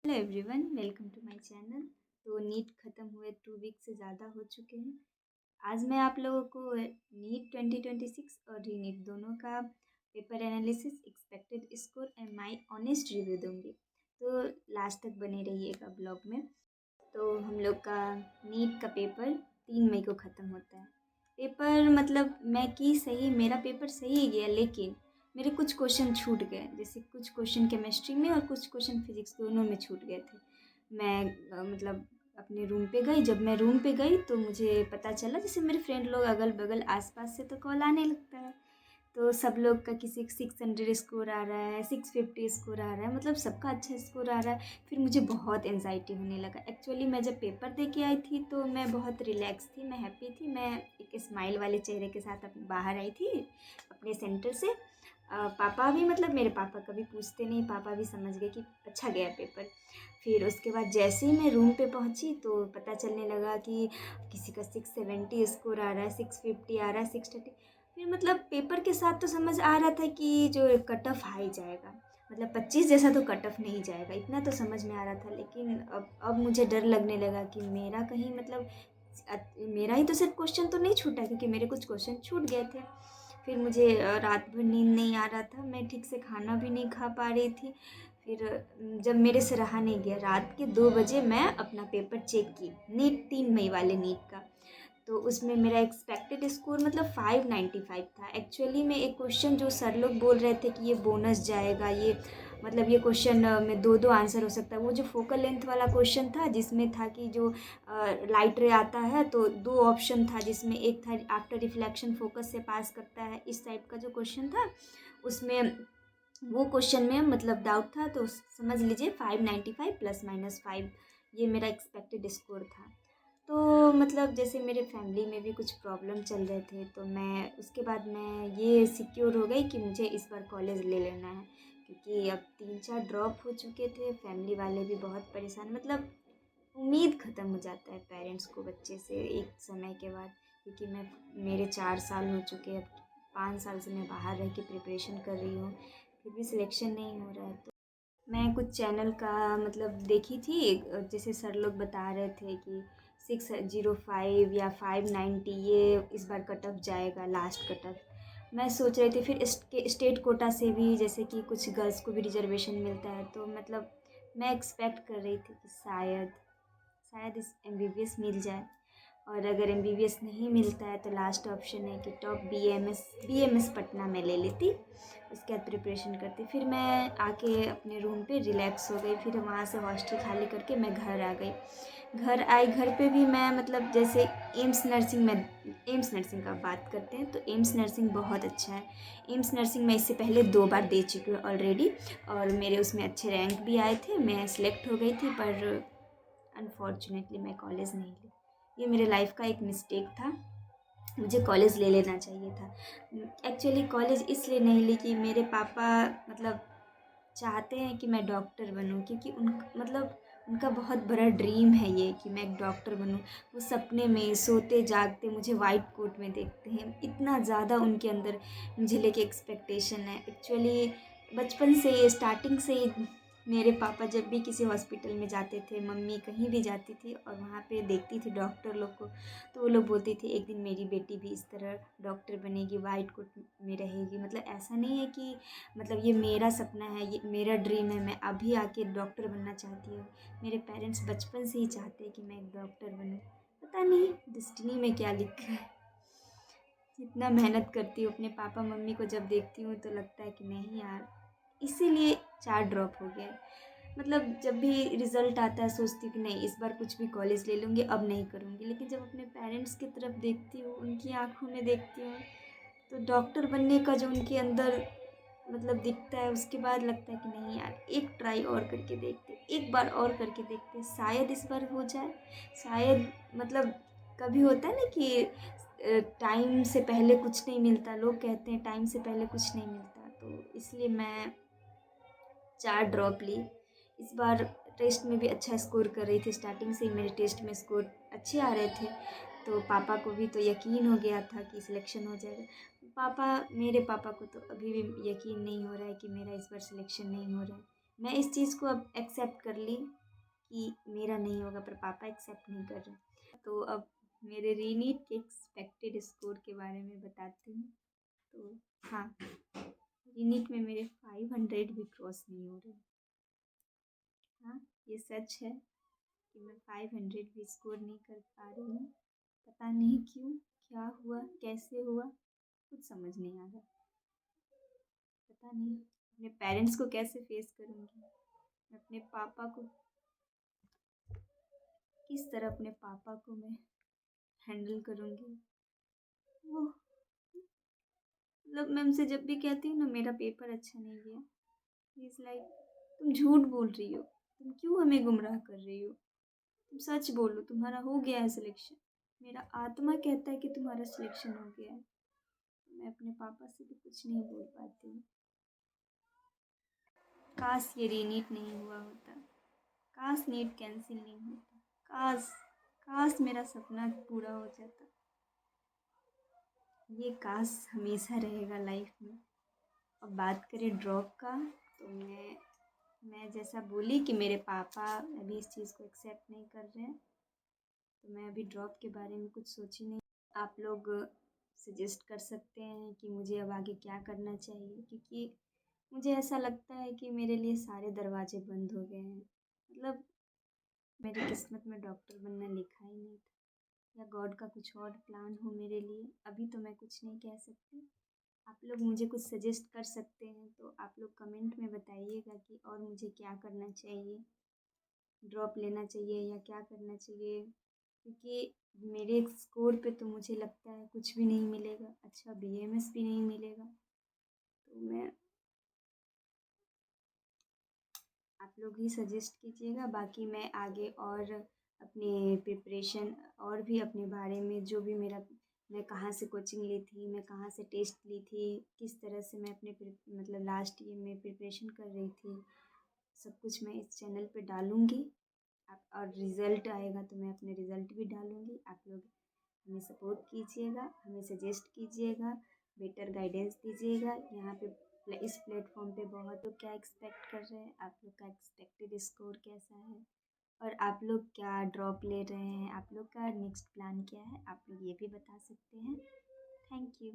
Hello everyone, welcome to my channel. तो NEET ख़त्म हुए 2 वीक से ज़्यादा हो चुके हैं। आज मैं आप लोगों को नीट 2026 और री नीट दोनों का paper analysis, expected score and my honest review दूंगी। तो लास्ट तक बने रहिएगा ब्लॉग में। तो हम लोग का नीट का पेपर 3 मई को ख़त्म होता है। पेपर मतलब मैं की सही, मेरा पेपर सही ही गया, लेकिन मेरे कुछ क्वेश्चन छूट गए। जैसे कुछ क्वेश्चन केमिस्ट्री में और कुछ क्वेश्चन फिजिक्स, दोनों में छूट गए थे। मैं मतलब अपने रूम पे गई। जब मैं रूम पे गई तो मुझे पता चला, जैसे मेरे फ्रेंड लोग अगल बगल आस पास से तो कॉल आने लगता है। तो सब लोग का किसी का 600 स्कोर आ रहा है, 650 स्कोर आ रहा है, मतलब सबका अच्छा स्कोर आ रहा है। फिर मुझे बहुत एनजाइटी होने लगा। एक्चुअली मैं जब पेपर दे के आई थी तो मैं बहुत रिलैक्स थी, मैं हैप्पी थी, मैं एक स्माइल वाले चेहरे के साथ बाहर आई थी अपने सेंटर से। पापा भी, मतलब मेरे पापा कभी पूछते नहीं, पापा भी समझ गए कि अच्छा गया पेपर। फिर उसके बाद जैसे ही मैं रूम पे पहुंची तो पता चलने लगा कि किसी का 670 स्कोर आ रहा है, 650 आ रहा है, 630। फिर मतलब पेपर के साथ तो समझ आ रहा था कि जो कट ऑफ हाई जाएगा, मतलब 25 जैसा तो कट ऑफ नहीं जाएगा, इतना तो समझ में आ रहा था। लेकिन अब मुझे डर लगने लगा कि मेरा कहीं मतलब मेरा ही तो सिर्फ क्वेश्चन तो नहीं छूटा, क्योंकि मेरे कुछ क्वेश्चन छूट गए थे। फिर मुझे रात भर नींद नहीं आ रहा था, मैं ठीक से खाना भी नहीं खा पा रही थी। फिर जब मेरे से रहा नहीं गया, रात के 2 बजे मैं अपना पेपर चेक की, नीट 3 मई वाले नीट का। तो उसमें मेरा एक्सपेक्टेड स्कोर मतलब 595 था। एक्चुअली में एक क्वेश्चन जो सर लोग बोल रहे थे कि ये बोनस जाएगा, ये मतलब ये क्वेश्चन में दो दो आंसर हो सकता है, वो जो फोकल लेंथ वाला क्वेश्चन था जिसमें था कि जो लाइट रे आता है तो दो ऑप्शन था, जिसमें एक था आफ्टर रिफ्लेक्शन फोकस से पास करता है, इस टाइप का जो क्वेश्चन था उसमें, वो क्वेश्चन में मतलब डाउट था। तो समझ लीजिए 595 प्लस माइनस 5 ये मेरा एक्सपेक्टेड स्कोर था। तो मतलब जैसे मेरे फैमिली में भी कुछ प्रॉब्लम चल रहे थे, तो मैं उसके बाद मैं ये सिक्योर हो गई कि मुझे इस बार कॉलेज ले लेना है, क्योंकि अब 3-4 ड्रॉप हो चुके थे। फैमिली वाले भी बहुत परेशान, मतलब उम्मीद ख़त्म हो जाता है पेरेंट्स को बच्चे से एक समय के बाद। क्योंकि मेरे 4 साल हो चुके हैं, अब 5 साल से मैं बाहर रह के प्रिपरेशन कर रही हूँ, फिर भी सिलेक्शन नहीं हो रहा है। तो मैं कुछ चैनल का मतलब देखी थी, जैसे सर लोग बता रहे थे कि 605 या 590 ये इस बार कट ऑफ जाएगा, लास्ट कट ऑफ। मैं सोच रही थी फिर स्टेट कोटा से भी, जैसे कि कुछ गर्ल्स को भी रिजर्वेशन मिलता है, तो मतलब मैं एक्सपेक्ट कर रही थी कि शायद शायद इस एमबीबीएस मिल जाए। और अगर एमबीबीएस नहीं मिलता है तो लास्ट ऑप्शन है कि टॉप बीएमएस पटना में ले लेती, उसके बाद प्रिपरेशन करती। फिर मैं आके अपने रूम पे रिलैक्स हो गई। फिर वहाँ से हॉस्टल खाली करके मैं घर आ गई। घर आई, घर पे भी मैं मतलब जैसे एम्स नर्सिंग का बात करते हैं तो एम्स नर्सिंग बहुत अच्छा है। एम्स नर्सिंग मैं इससे पहले 2 बार दे चुकी हूँ ऑलरेडी, और मेरे उसमें अच्छे रैंक भी आए थे, मैं सिलेक्ट हो गई थी। पर अनफॉर्चुनेटली मैं कॉलेज नहीं ली। ये मेरे लाइफ का एक मिस्टेक था, मुझे कॉलेज ले लेना चाहिए था। एक्चुअली कॉलेज इसलिए नहीं ली कि मेरे पापा मतलब चाहते हैं कि मैं डॉक्टर बनूं, क्योंकि उनका बहुत बड़ा ड्रीम है ये कि मैं एक डॉक्टर बनूं। वो सपने में सोते जागते मुझे वाइट कोट में देखते हैं, इतना ज़्यादा उनके अंदर मुझे लेके एक्सपेक्टेशन है। एक्चुअली बचपन से, स्टार्टिंग से ही मेरे पापा जब भी किसी हॉस्पिटल में जाते थे, मम्मी कहीं भी जाती थी और वहाँ पे देखती थी डॉक्टर लोग को, तो वो लोग बोलती थी एक दिन मेरी बेटी भी इस तरह डॉक्टर बनेगी, वाइट कोट में रहेगी। मतलब ऐसा नहीं है कि मतलब ये मेरा सपना है, ये मेरा ड्रीम है, मैं अभी आके डॉक्टर बनना चाहती हूँ। मेरे पेरेंट्स बचपन से ही चाहते हैं कि मैं एक डॉक्टर बनूँ। पता नहीं डेस्टिनी में क्या लिखा है। जितना मेहनत करती हूँ अपने पापा मम्मी को जब देखती हूँ तो लगता है कि नहीं यार, इसीलिए 4 ड्रॉप हो गया। मतलब जब भी रिज़ल्ट आता है सोचती हूँ कि नहीं इस बार कुछ भी कॉलेज ले लूँगी, अब नहीं करूँगी। लेकिन जब अपने पेरेंट्स की तरफ देखती हूँ, उनकी आँखों में देखती हूँ, तो डॉक्टर बनने का जो उनके अंदर मतलब दिखता है, उसके बाद लगता है कि नहीं यार, एक ट्राई और करके देखते, एक बार और करके देखते, शायद इस बार हो जाए। शायद मतलब कभी होता है ना कि टाइम से पहले कुछ नहीं मिलता, लोग कहते हैं टाइम से पहले कुछ नहीं मिलता। तो इसलिए मैं 4 ड्रॉप ली। इस बार टेस्ट में भी अच्छा स्कोर कर रही थी, स्टार्टिंग से ही मेरे टेस्ट में स्कोर अच्छे आ रहे थे। तो पापा को भी तो यकीन हो गया था कि सिलेक्शन हो जाएगा। मेरे पापा को तो अभी भी यकीन नहीं हो रहा है कि मेरा इस बार सिलेक्शन नहीं हो रहा है। मैं इस चीज़ को अब एक्सेप्ट कर ली कि मेरा नहीं होगा, पर पापा एक्सेप्ट नहीं कर रहे। तो अब मेरे रीनीट के एक्सपेक्टेड स्कोर के बारे में बताती हूँ। तो हाँ, रीनीट में मेरे 500 भी क्रॉस नहीं हो रहे। हाँ, ये सच है कि मैं 500 भी स्कोर नहीं कर पा रही हूँ। पता नहीं क्यों, क्या हुआ, कैसे हुआ, कुछ समझ नहीं आ रहा। पता नहीं अपने पेरेंट्स को कैसे फेस करूँगी, मैं अपने पापा को किस तरह अपने पापा को मैं हैंडल करूँगी। वो मतलब मैं उनसे जब भी कहती हूँ ना मेरा पेपर अच्छा नहीं गया, ही इज़ लाइक तुम झूठ बोल रही हो, तुम क्यों हमें गुमराह कर रही हो, तुम सच बोलो तुम्हारा हो गया है सिलेक्शन। मेरा आत्मा कहता है कि तुम्हारा सिलेक्शन हो गया है। मैं अपने पापा से भी कुछ नहीं बोल पाती हूँ। काश ये रीनीट नहीं हुआ होता, काश नीट कैंसिल नहीं होता, काश काश मेरा सपना पूरा हो जाता। ये काश हमेशा रहेगा लाइफ में। अब बात करें ड्रॉप का, तो मैं जैसा बोली कि मेरे पापा अभी इस चीज़ को एक्सेप्ट नहीं कर रहे हैं, तो मैं अभी ड्रॉप के बारे में कुछ सोची नहीं। आप लोग सजेस्ट कर सकते हैं कि मुझे अब आगे क्या करना चाहिए, क्योंकि मुझे ऐसा लगता है कि मेरे लिए सारे दरवाजे बंद हो गए हैं। मतलब मेरी किस्मत में डॉक्टर बनना लिखा ही नहीं था, या गॉड का कुछ और प्लान हो मेरे लिए। अभी तो मैं कुछ नहीं कह सकती। आप लोग मुझे कुछ सजेस्ट कर सकते हैं तो आप लोग कमेंट में बताइएगा कि और मुझे क्या करना चाहिए, ड्रॉप लेना चाहिए या क्या करना चाहिए, क्योंकि मेरे स्कोर पे तो मुझे लगता है कुछ भी नहीं मिलेगा, अच्छा बीएमएस भी नहीं मिलेगा। तो मैं आप लोग ही सजेस्ट कीजिएगा। बाकी मैं आगे और अपने प्रिपरेशन और भी अपने बारे में जो भी मेरा, मैं कहाँ से कोचिंग ली थी, मैं कहाँ से टेस्ट ली थी, किस तरह से मैं अपने मतलब लास्ट ईयर में प्रिपरेशन कर रही थी, सब कुछ मैं इस चैनल पे डालूँगी। आप और रिज़ल्ट आएगा तो मैं अपने रिज़ल्ट भी डालूँगी। आप लोग हमें सपोर्ट कीजिएगा, हमें सजेस्ट कीजिएगा, बेटर गाइडेंस दीजिएगा। यहाँ पे इस प्लेटफॉर्म पे बहुत लोग क्या एक्सपेक्ट कर रहे हैं, आप लोग का एक्सपेक्टेड स्कोर कैसा है, और आप लोग क्या ड्रॉप ले रहे हैं, आप लोग का नेक्स्ट प्लान क्या है, आप लोग ये भी बता सकते हैं। Thank you.